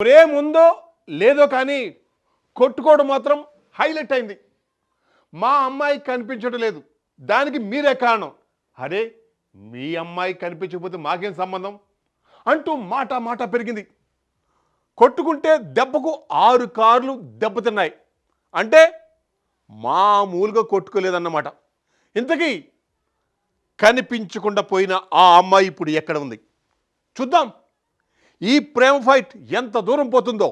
ప్రేమ ఉందో లేదో కానీ కొట్టుకోవడం మాత్రం హైలైట్ అయింది. మా అమ్మాయి కనిపించడం లేదు, దానికి మీరే కారణం. అరే మీ అమ్మాయి కనిపించకపోతే మాకేం సంబంధం అంటూ మాట మాట పెరిగింది. కొట్టుకుంటే దెబ్బకు 6 కార్లు దెబ్బతిన్నాయి. అంటే మామూలుగా కొట్టుకోలేదన్నమాట. ఇంతకీ కనిపించకుండా పోయిన ఆ అమ్మాయి ఇప్పుడు ఎక్కడ ఉంది చూద్దాం. ఈ ప్రేమ ఫైట్ ఎంత దూరం పోతుందో.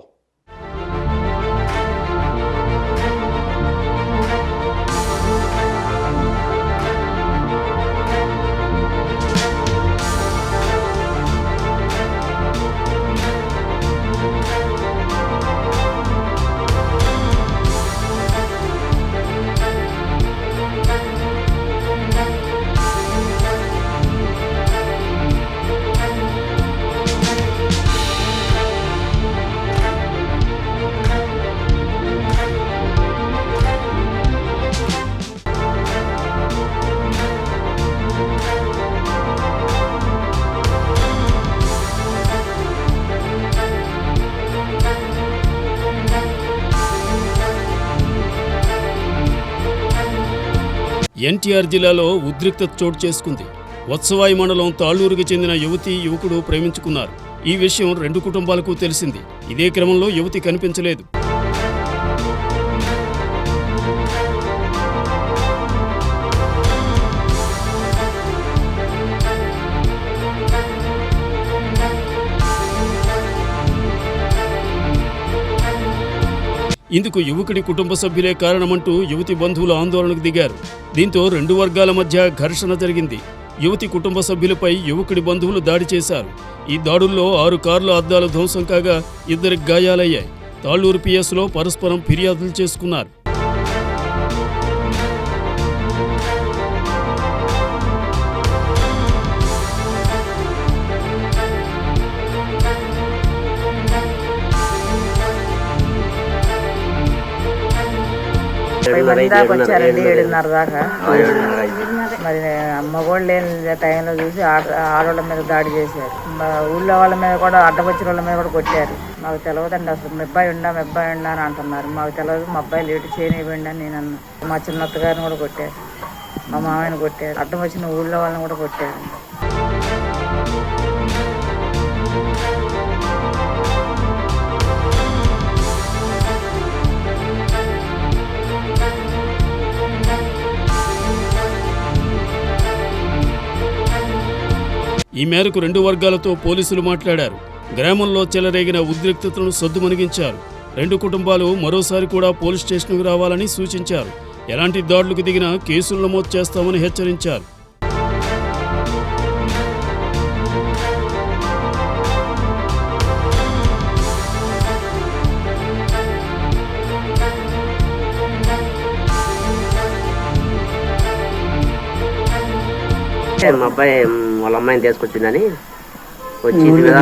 ఎన్టీఆర్ జిల్లాలో ఉద్రిక్తత చోటు చేసుకుంది. వత్సవాయి మండలం తాళ్లూరుకి చెందిన యువతి యువకుడు ప్రేమించుకున్నారు. ఈ విషయం 2 కుటుంబాలకు తెలిసింది. ఇదే క్రమంలో యువతి కనిపించలేదు. ఇందుకు యువకుడి కుటుంబ సభ్యులే కారణమంటూ యువతి బంధువులు ఆందోళనకు దిగారు. దీంతో 2 వర్గాల మధ్య ఘర్షణ జరిగింది. యువతి కుటుంబ సభ్యులపై యువకుడి బంధువులు దాడి చేశారు. ఈ దాడుల్లో 6 కార్ల అద్దాలు ధ్వంసం కాగా 2 గాయాలయ్యాయి. తాళ్లూరు పిఎస్లో పరస్పరం ఫిర్యాదులు చేసుకున్నారు. వచ్చారండి 7:30 దాకా. మరి మగవాళ్ళు లేని టైంలో చూసి ఆడవాళ్ళ మీద దాడి చేశారు. ఊళ్ళో వాళ్ళ మీద కూడా అడ్డవచ్చిన వాళ్ళ మీద కూడా కొట్టారు. మాకు తెలియదండి అసలు. మీ అబ్బాయి ఉండా అని అంటున్నారు. మాకు తెలియదు. మా అబ్బాయి లేటు చేయనివ్వండి అని నేను అన్నా. మా చిన్నత్త గారిని కూడా కొట్టారు, మా మామయ్యని కొట్టారు, అడ్డం వచ్చిన ఊళ్ళో వాళ్ళని కూడా కొట్టారు. ఈ మేరకు 2 వర్గాలతో పోలీసులు మాట్లాడారు. గ్రామంలో చెలరేగిన ఉద్రిక్తతను సద్దుమణిగించారు. 2 కుటుంబాలు మరోసారి కూడా పోలీస్ స్టేషన్కు రావాలని సూచించారు. ఎలాంటి దాడులకు దిగినా కేసులు నమోదు చేస్తామని హెచ్చరించారు. మా అబ్బాయి వాళ్ళ అమ్మాయిని తీసుకొచ్చిందని వచ్చి ఇంటి మీద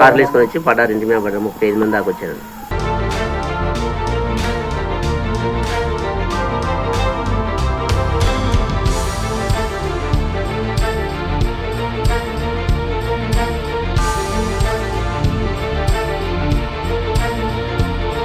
కార్లు వేసుకొని వచ్చి పడ్డారు. ఇంటి మీద 35 మంది దాకా వచ్చారు.